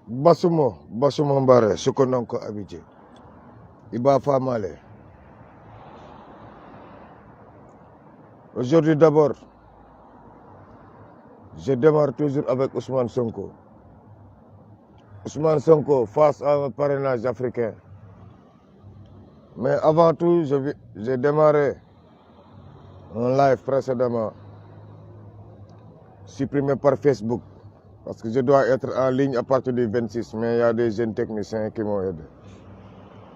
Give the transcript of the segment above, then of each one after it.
Basumo Mbare, Sokononko Abidjan. Iba Famale. Aujourd'hui d'abord, je démarre toujours avec Ousmane Sonko. Ousmane Sonko face à un parrainage africain. Mais avant tout, j'ai démarré un live précédemment, supprimé par Facebook, parce que je dois être en ligne à partir du 26, mais il y a des jeunes techniciens qui m'ont aidé.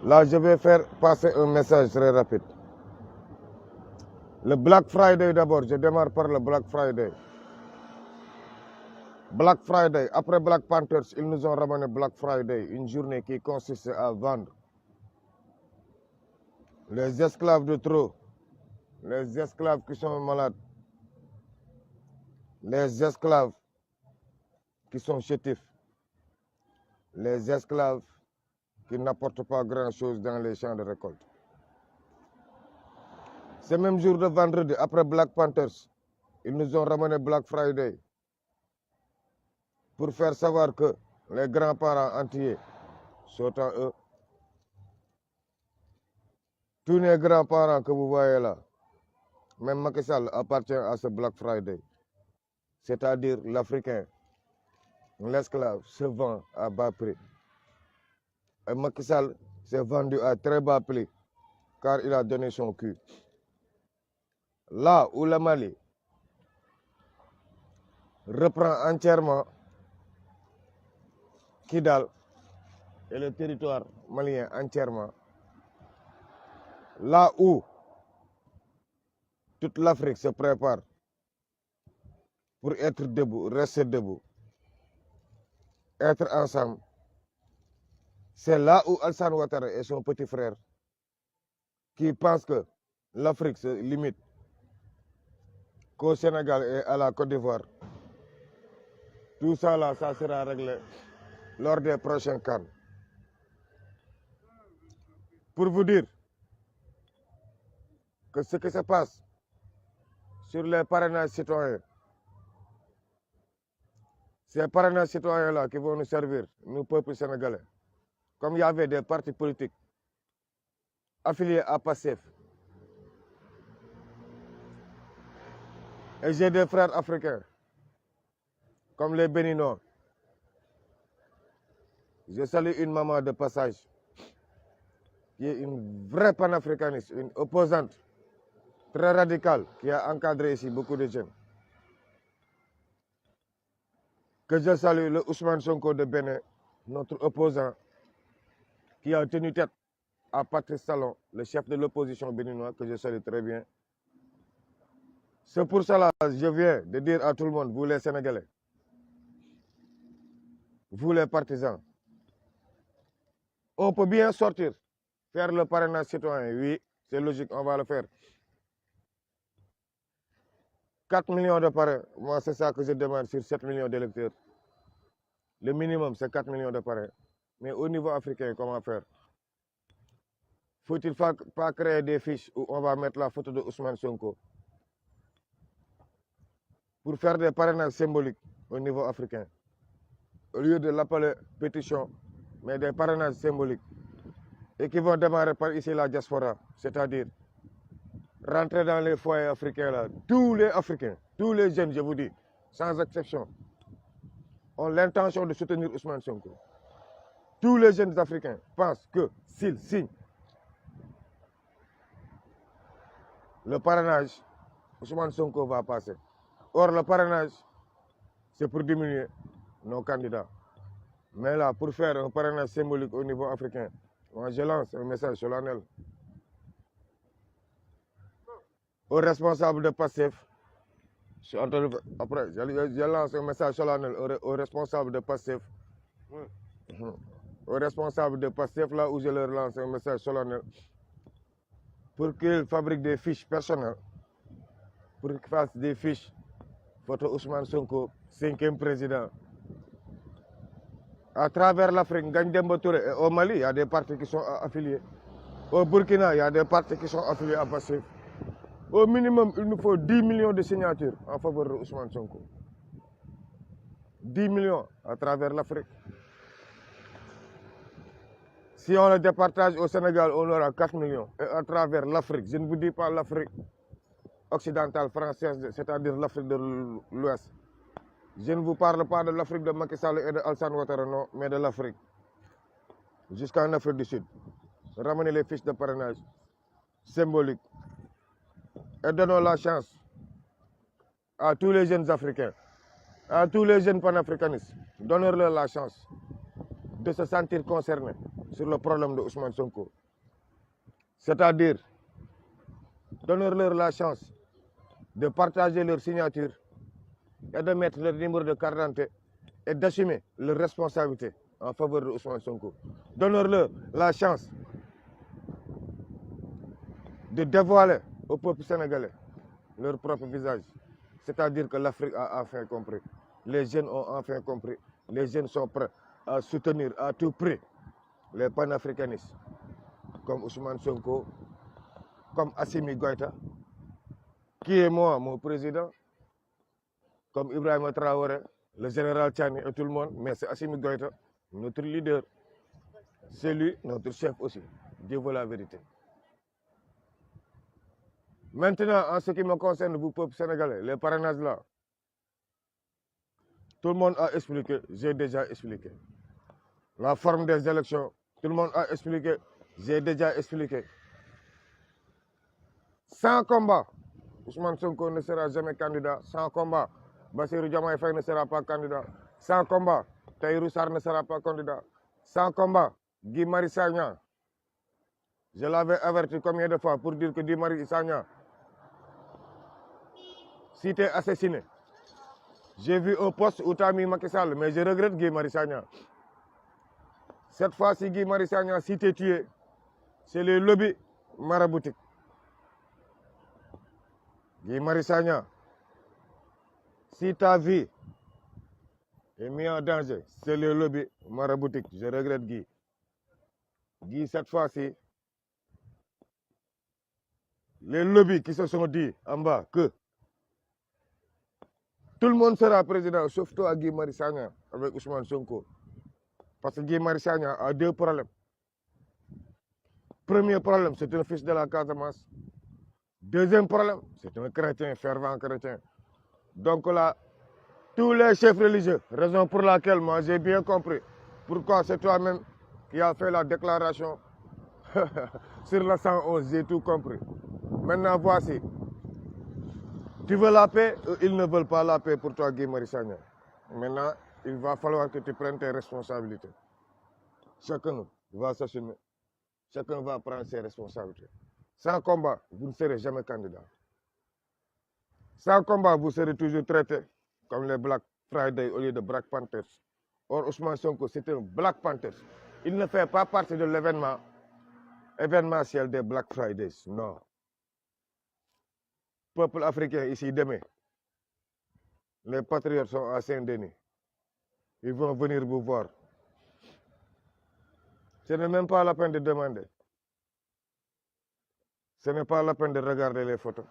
Là, je vais faire passer un message très rapide. Le Black Friday d'abord, je démarre par le Black Friday. Black Friday, après Black Panthers, ils nous ont ramené Black Friday, une journée qui consiste à vendre les esclaves de trop, les esclaves qui sont malades, les esclaves qui sont chétifs, les esclaves qui n'apportent pas grand-chose dans les champs de récolte. Ce même jour de vendredi, après Black Panthers, ils nous ont ramené Black Friday pour faire savoir que les grands-parents entiers sont à eux. Tous les grands-parents que vous voyez là, même Macky Sall appartient à ce Black Friday. C'est-à-dire l'Africain, l'esclave se vend à bas prix. Et Macky Sall s'est vendu à très bas prix car il a donné son cul. Là où le Mali reprend entièrement Kidal et le territoire malien entièrement, là où toute l'Afrique se prépare pour être debout, rester debout, être ensemble, c'est là où Alassane Ouattara et son petit frère qui pensent que l'Afrique se limite qu'au Sénégal et à la Côte d'Ivoire. Tout ça là, ça sera réglé lors des prochains CAN. Pour vous dire que ce qui se passe sur les parrainages citoyens, ces parrainages citoyens-là qui vont nous servir, nous, peuple sénégalais, comme il y avait des partis politiques affiliés à PASTEF, et j'ai des frères africains, comme les Béninois. Je salue une maman de passage, qui est une vraie panafricaniste, une opposante très radicale, qui a encadré ici beaucoup de jeunes. Que je salue le Ousmane Sonko de Bénin, notre opposant, qui a tenu tête à Patrice Talon, le chef de l'opposition béninoise, que je salue très bien. C'est pour cela que je viens de dire à tout le monde, vous les Sénégalais, vous les partisans, on peut bien sortir, faire le parrainage citoyen, oui, c'est logique, on va le faire. 4 millions de parrains, moi c'est ça que je demande sur 7 millions d'électeurs. Le minimum c'est 4 millions de parrains. Mais au niveau africain, comment faire? Faut-il pas créer des fiches où on va mettre la photo de Ousmane Sonko pour faire des parrainages symboliques au niveau africain? Au lieu de l'appeler pétition, mais des parrainages symboliques. Et qui vont démarrer par ici la diaspora, c'est-à-dire rentrer dans les foyers africains là. Tous les Africains, tous les jeunes, je vous dis, sans exception, ont l'intention de soutenir Ousmane Sonko. Tous les jeunes africains pensent que s'ils signent le parrainage, Ousmane Sonko va passer. Or, le parrainage, c'est pour diminuer nos candidats. Mais là, pour faire un parrainage symbolique au niveau africain, moi je lance un message solennel aux responsables de PASTEF. Après, je lance un message solennel aux responsables de PASTEF. Aux responsables de PASTEF, là où je leur lance un message solennel, pour qu'ils fabriquent des fiches personnelles, pour qu'ils fassent des fiches photo Ousmane Sonko, 5e président. À travers l'Afrique, et au Mali, il y a des partis qui sont affiliés. Au Burkina, il y a des partis qui sont affiliés à PASTEF. Au minimum, il nous faut 10 millions de signatures en faveur de Ousmane Sonko. 10 millions à travers l'Afrique. Si on le départage au Sénégal, on aura 4 millions. Et à travers l'Afrique, je ne vous dis pas l'Afrique occidentale française, c'est-à-dire l'Afrique de l'Ouest. Je ne vous parle pas de l'Afrique de Macky Sall et de Alassane Ouattara, non, mais de l'Afrique. Jusqu'en Afrique du Sud. Ramenez les fiches de parrainage symboliques. Et donnons la chance à tous les jeunes Africains, à tous les jeunes panafricanistes. Donnez-leur la chance de se sentir concernés sur le problème de Ousmane Sonko. C'est-à-dire, donnez-leur la chance de partager leur signature et de mettre leur numéro de carte d'identité et d'assumer leurs responsabilités en faveur de Ousmane Sonko. Donnez-leur la chance de dévoiler au peuple sénégalais leur propre visage. C'est-à-dire que l'Afrique a enfin compris. Les jeunes ont enfin compris. Les jeunes sont prêts à soutenir à tout prix les panafricanistes comme Ousmane Sonko, comme Assimi Goïta, qui est moi, mon président, comme Ibrahima Traoré, le général Tchani et tout le monde, mais c'est Assimi Goïta, notre leader. C'est lui, notre chef aussi. Dieu veut la vérité. Maintenant, en ce qui me concerne, vous, peuple sénégalais, les parrainages là, tout le monde a expliqué, j'ai déjà expliqué. La forme des élections, tout le monde a expliqué, j'ai déjà expliqué. Sans combat, Ousmane Sonko ne sera jamais candidat. Sans combat, Bassirou Diomaye Faye ne sera pas candidat. Sans combat, Tahirou Sarr ne sera pas candidat. Sans combat, Guy Marius Sagna. Je l'avais averti combien de fois pour dire que Guy Marius Sagna, si tu es assassiné, j'ai vu un poste où tu as mis Macky Sall, mais je regrette Guy Marius Sagna. Cette fois-ci, Guy Marius Sagna, si tu es tué, c'est le lobby maraboutique. Guy Marius Sagna, si ta vie est mise en danger, c'est le lobby maraboutique. Je regrette Guy. Guy, cette fois-ci, les lobbies qui se sont dit en bas que tout le monde sera président, sauf toi, Guy Marius Sagna, avec Ousmane Sonko. Parce que Guy Marius Sagna a deux problèmes. Premier problème, c'est un fils de la Casamance. Deuxième problème, c'est un chrétien, fervent chrétien. Donc là, tous les chefs religieux, raison pour laquelle moi j'ai bien compris pourquoi c'est toi-même qui as fait la déclaration sur la 111, j'ai tout compris. Maintenant, voici. Tu veux la paix, ils ne veulent pas la paix pour toi, Guy Marius Sagna. Maintenant, il va falloir que tu prennes tes responsabilités. Chacun va s'assumer. Chacun va prendre ses responsabilités. Sans combat, vous ne serez jamais candidat. Sans combat, vous serez toujours traité comme les Black Friday au lieu de Black Panthers. Or, Ousmane Sonko, c'est un Black Panthers. Il ne fait pas partie de l'événement événementiel des Black Fridays. Non. Peuple africain ici demain, les patriotes sont à Saint-Denis. Ils vont venir vous voir. Ce n'est même pas la peine de demander. Ce n'est pas la peine de regarder les photos.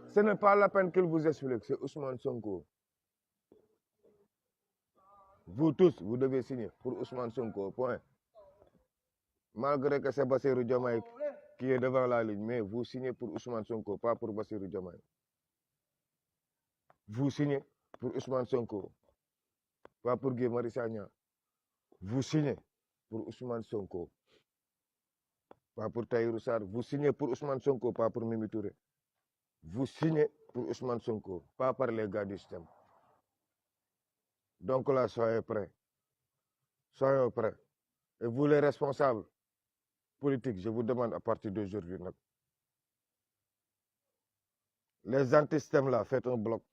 Ce n'est pas la peine qu'il vous explique, c'est Ousmane Sonko. Vous tous, vous devez signer pour Ousmane Sonko, point. Malgré que c'est Bassirou Diomaye qui est devant la ligne, mais vous signez pour Ousmane Sonko, pas pour Bassirou Diomaye. Vous signez pour Ousmane Sonko, pas pour Guy Marius Sagna. Vous signez pour Ousmane Sonko, pas pour Tahirou Sarr. Vous signez pour Ousmane Sonko, pas pour Mimi Touré. Vous signez pour Ousmane Sonko, pas par les gars du système. Donc là, soyez prêts. Soyez prêts. Et vous, les responsables politiques, je vous demande à partir d'aujourd'hui, les anti-systèmes là, faites un bloc.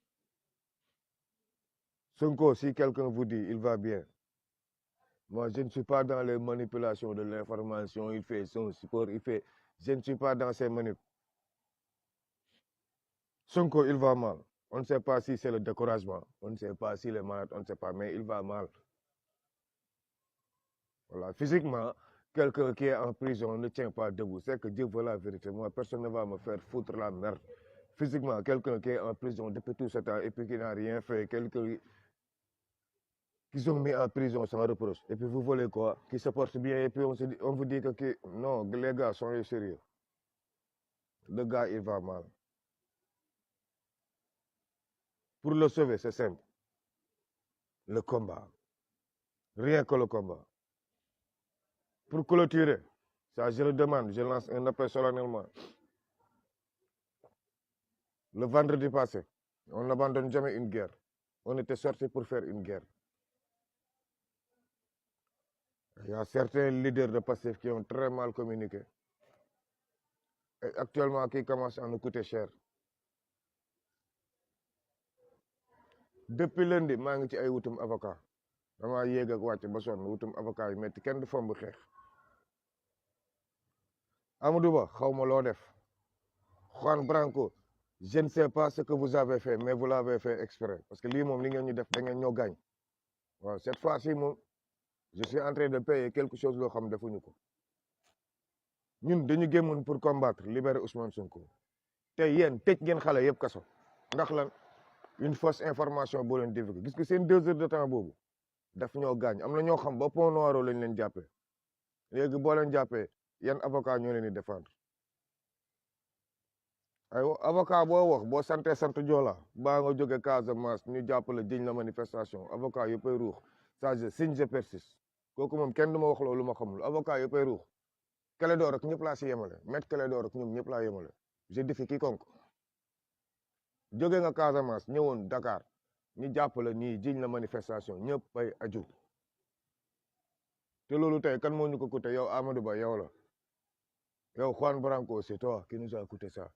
Sonko, si quelqu'un vous dit, il va bien. Moi, je ne suis pas dans les manipulations de l'information, il fait son sport, il fait... Je ne suis pas dans ces manipulations. Sonko, il va mal. On ne sait pas si c'est le découragement, on ne sait pas s'il est malade, on ne sait pas, mais il va mal. Voilà, physiquement, quelqu'un qui est en prison ne tient pas debout. C'est que Dieu veut la vérité. Moi, personne ne va me faire foutre la merde. Physiquement, quelqu'un qui est en prison depuis tout ce temps et puis qui n'a rien fait, quelqu'un qu'ils ont mis en prison sans reproche. Et puis vous voulez quoi? Qui se porte bien et puis on vous dit que non, les gars, soyez sérieux. Le gars, il va mal. Pour le sauver, c'est simple. Le combat. Rien que le combat. Pour clôturer, ça je le demande, je lance un appel solennellement. Le vendredi passé, on n'abandonne jamais une guerre. On était sorti pour faire une guerre. Il y a certains leaders de Pastef qui ont très mal communiqué. Et actuellement, qui commencent à nous coûter cher. Depuis lundi, maa ngi ci ay wutum avocat. Dama yéeg ak wàcc ba sonn wutum avocat yi metti kenn du fomb xeex. Amadou Ba, xaw ma loo def. Juan Branco, je ne sais pas ce que vous avez fait, mais vous l'avez fait exprès. Parce que lii moom li ngeen ñu def da ngeen ñoo gaañ. Waaw cette fois-ci moom je suis en train de payer quelque chose loo xam defuñu ko. ñun dañu gémmoon pour combattre libérer Ousmane Sonko. te yéen tëj ngeen xale yëpp kaso. ndax lan une fausse information boo leen divulgué gis nga seen 2 heures de temps boobu daf ñoo gaañ am na ñoo xam ba Pont Noir lañ leen jàppee léegi boo leen jàppee yan avocat ñoo leen di défendre ay avocat boo wax boo santee sant Joola baa nga jóge Casamance ñu jàppale jiñ la manifestation avocat yëppay ruux ça je signe je persiste kooku moom kenn du ma wax loolu ma xamul avocat yëppay ruux Clédor ak ñëpp laa si yemale maître Clédor ak ñoom ñëpp laa yemale je défie quiconque jóge nga Casamance ñëwoon Dakar ñu jàppale nii jiñ la manifestation ñëpp ay aju te loolu tey kan moo ñu ko coûté yow Amadou Ba yow la yow Juan Branco c'est toi qui nous a coûté ça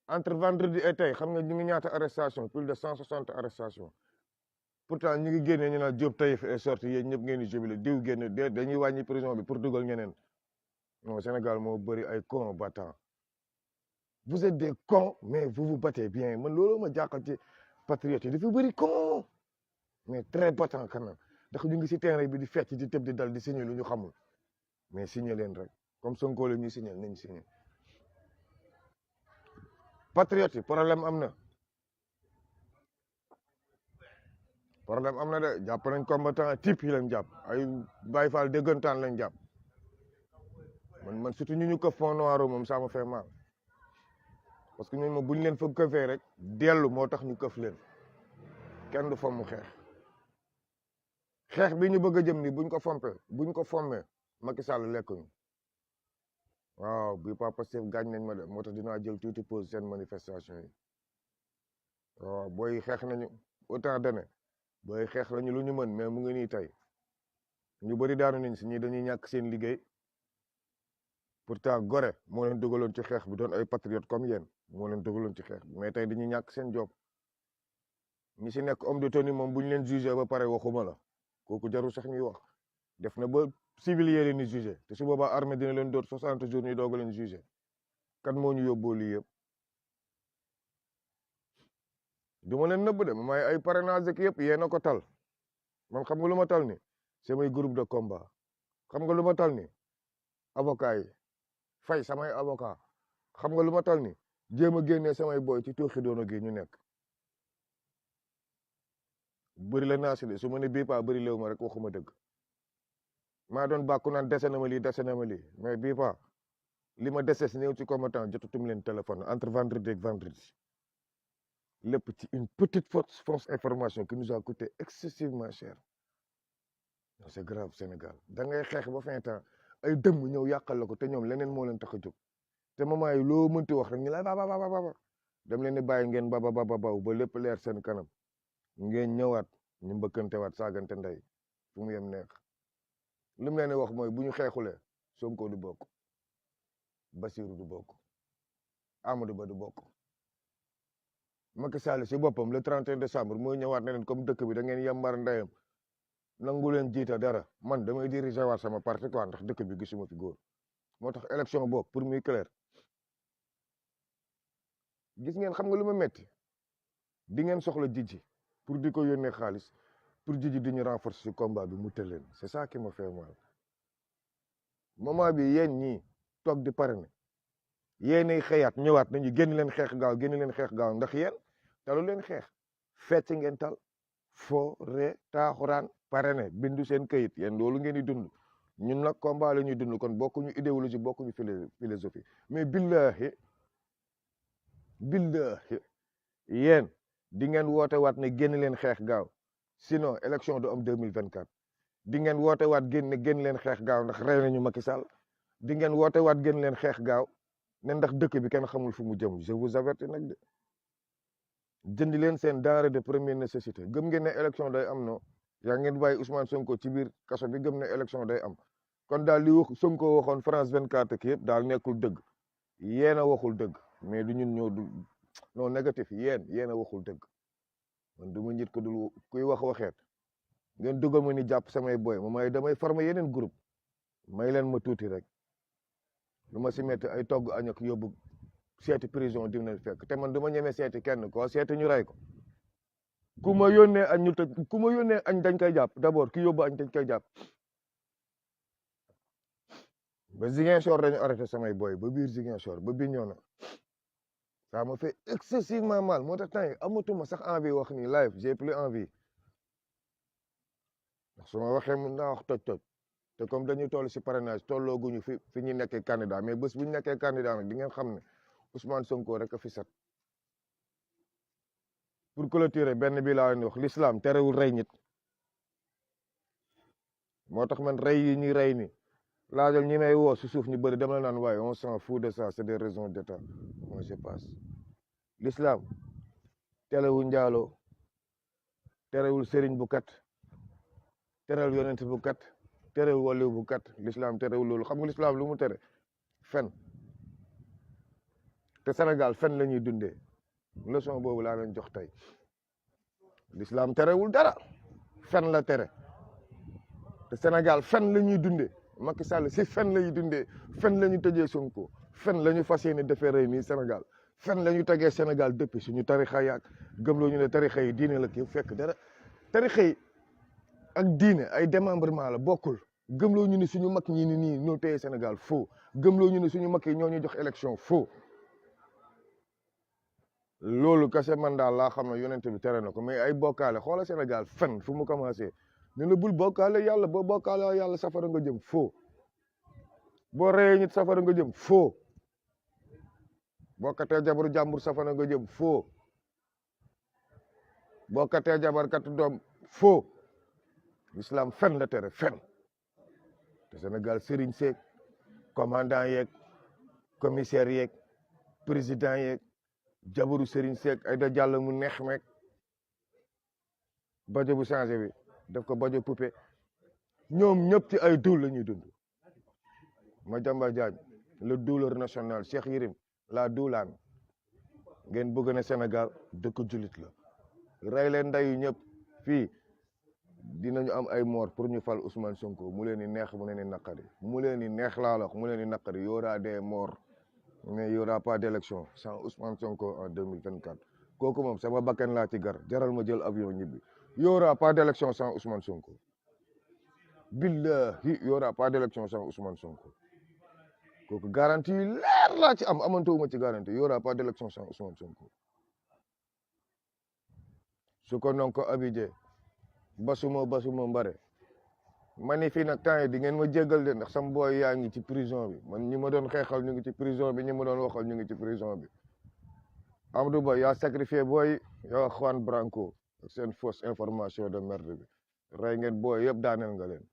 entre vendredi et tey xam nga ñu ngi ñaata arrestation plus de 160 arrestations pourtant ñu ngi génnee ñu naan Diop Taïf est sorti yéen ñëpp ngeen di jubile diw génne dañuy wàññi prison bi pour dugal ñeneen non Sénégal moo bëri ay combattants vous êtes des cons mais vous vous battez bien man loolu ma jàqal ci patriote yi dafa bëri con mais très battant quand même ndax ñu ngi si terrain bi di fecc di tëb di dal di signé lu ñu xamul mais signé leen rek comme Sonko la ñuy signé nañ signé patriote yi problème am na de jàpp nañ combattant type yi lañ jàpp ay Baye Fall déggantaan lañ jàpp man surtout ñu ko fond noir moom ça me fait mal parce que ñooñu moom bu ñu leen fa këfee rek dellu moo tax ñu këf leen kenn du fomm xeex bi ñu bëgg a jëm ni buñ ko fommee Macky Sall lekkuñu waaw bi pas Pastef gaañ nañ ma de moo tax dinaa jël tuuti pause seen manifestation yi waaw booy xeex nañu autant donné booy xeex lañu lu ñu mën mais mu ngi nii tey ñu bëri daanu nañ si ñi dañuy ñàkk seen liggéey pourtant gore moo leen dugaloon ci xeex bi doon ay patriote comme yéen moo leen dugaloon ci xeex bi mais tey dañuy ñàkk seen job ñi si nekk homme de tenue moom bu ñu leen jugé ba pare waxuma la kooku jarul sax ñuy wax def na ba civilier leen ni jugé te su boobaa armée dina leen door 60 jours ñu doog leen jugé kan moo ñu yóbboo lii yëpp du ma leen nëbb de may ay parrainage ak yëpp yéen a ko tal man xam nga lu ma tal ni c'est may groupe de combat xam nga lu ma tal ni avocat yi fay samay avocat xam nga lu ma tal ni jéem a génnee samay boy ci tuuxi doona gi ñu nekk bëri la naa si de su ma ne bii paa bëri léew ma rek waxuma dëgg maa doon bàkku naan dese na ma lii mais bii paa li ma dese si néew ci combattant jotutum leen téléphone entre vendredi ak vendredi lépp ci une petite fausse information qui nous a coûté excessivement cher c'est grave Sénégal da ngay xeex ba fin temps ay dëmm ñëw yàqal la ko te ñoom leneen moo leen tax a jóg te moment yi loo mënti wax rek ñu la ba dem leen di bàyyi ngeen ba lépp leer seen kanam ngeen ñëwaat ñu mbëkkante waat saagante ndey fu mu yem neex li mu leen di wax mooy bu ñu xeexulee Sonko du bokk Bassirou du bokk Amadou Ba du bokk Macky Sall si boppam le 31 décembre mooy ñëwaat ne leen comme dëkk bi da ngeen yambar ndeyam nangu leen jiita dara man damay diriger waat sama parti quoi ndax dëkk bi gisuma fi góor moo tax élection boobu pour muy clair gis ngeen xam nga lu ma metti di ngeen soxla Jiji pour di ko yónnee xaalis pour Jiji di ñu renforcer ci combat bi mu tëleen c'est ça qui me fait mal moment bi yéen ñii toog di parrainer yéenay xëyaat ñëwaat nañu génn leen xeex gaaw ndax yéen talu leen xeex fecc ngeen tal fo re taaxuraan parrainé bindu seen këyit yéen loolu ngeen di dund ñun nag combat la ñuy dund kon bokkuñu idéologie bokkuñu philosophie mais billahi yéen di ngeen woote waat ne génn leen xeex gaaw sinon élection du am 2024 di ngeen woote waat génn leen xeex gaaw ndax rey nañu Macky Sall di ngeen woote waat génn leen xeex gaaw ne ndax dëkk bi kenn xamul fu mu jëm je vous avertis nag de jëndi leen seen denrée de première nécessité gëm ngeen ne élection day am no yaa ngeen bàyyi Ousmane Sonko ci biir kaso bi gëm ne élection day am kon daal li wax Sonko waxoon France 24 ki yëpp daal nekkul dëgg yéen a waxul dëgg mais du ñun ñoo du non négatif yéen a waxul dëgg man du ma njit ko dul kuy wax waxeet ngeen dugal ma ni jàpp samay boy ma damay former yeneen groupe may leen ma tuuti rek lu ma si metti ay togg añ ak yóbbu seeti prison di na fekk te man du ma ñemee seeti kenn ko seeti ñu rey ko ku ma yónnee añ ñu tëj ku ma yónnee añ dañ koy jàpp d'abord ki yóbbu añ dañ koy jàpp ba Ziguinchor dañu arrêté samay boy ba biir Ziguinchor ba Bignona ça m'a fait excessivement mal moo tax temps yi amatuma sax envie wax ni live j'ai plus envie ndax su ma waxee mën naa wax toj te comme dañuy toll si parrainage tollooguñu fi ñu nekkee candidat mais bés bu ñu nekkee candidat nag di ngeen xam ne Ousmane Sonko rek a fi set pour clôturer benn bi laa leen wax l'islam terewul rey nit moo tax man rey yi ñuy rey ni laajal ñi may woo si suuf ñu bëri dama la naan waaye on s'en fout de ça c'est des raisons d'état moi je passe l'islam terewul njaaloo terewul sëriñ bu kat terewul yonent bu kat terewul waliw bu kat l'islam terewul loolu xam nga l'islam lu mu tere fen te Sénégal fen la ñuy dundee leçon boobu laa leen jox tey l'islam terewul dara fen la tere te Sénégal fen la ñuy dundee Macky Sall si fen la ñuy dundee fen la ñu tëjee Sonko fen la ñu fas yéene defee rey nii Sénégal fen la ñu tegee Sénégal depuis suñu tarixa yaag gëmloo ñu ne tarixa yi diine la kii fekk dara tarixa yi ak diine ay démembrement la bokkul gëmloo ñu ne suñu mag ñi ni nii ñoo téye Sénégal faux gëmloo ñu ne suñu mag yi ñoo ñu jox élection faux loolu kese man daal laa xam ne yonent bi tere na ko mais ay bokkaale xoola Sénégal fen fu mu commencé ne la bul bokkaale yàlla boo bokkaale yàlla safara nga jëm faux boo reyee nit safara nga jëm faux boo katee jabaru jàmbur safara nga jëm faux boo katee jabar kat doom faux l'islam fen la tere fen te Sénégal sëriñ seeg commandant yeeg commissaire yeeg président yeeg jabaru sëriñ seeg ay da jàll mu neex meeg bajo bu changé bi def ko bajo poupée ñoom ñëpp ci ay duul la ñuy dund Madiambal Diagne le douleur national Cheikh Yérim la duulaan ngeen bëgg ne Sénégal dëkk jullit la rey leen ndeyu ñëpp fii dinañu am ay mort pour ñu fal Ousmane Sonko mu leen di neex mu leen di naqari mu leen di neex laa la wax mu leen di naqari y aura des morts mais y aura pas d'élection sans Ousmane Sonko en 2024 kooku moom sama bakkan laa ci gar jaral ma jël avion ñibbi y aura pas d'élection sans Ousmane Sonko billahi y aura pas d'élection sans Ousmane Sonko kooku garantie yu leer laa ci am amantewuma ci garantie y aura pas d'élection sans Ousmane Sonko su ko non ko abidé basuma mbare mani fii nag temps yi di ngeen ma jéggal de ndax sama booy yaa ngi ci prison bi man ñi ma doon xeexal ñu ngi ci prison bi ñi ma doon waxal ñu ngi ci prison bi Amadou Ba yaa sacrifié booy yaa Juan Branco ak seen fausse information de merde bi rey ngeen booy yëpp daaneel nga leen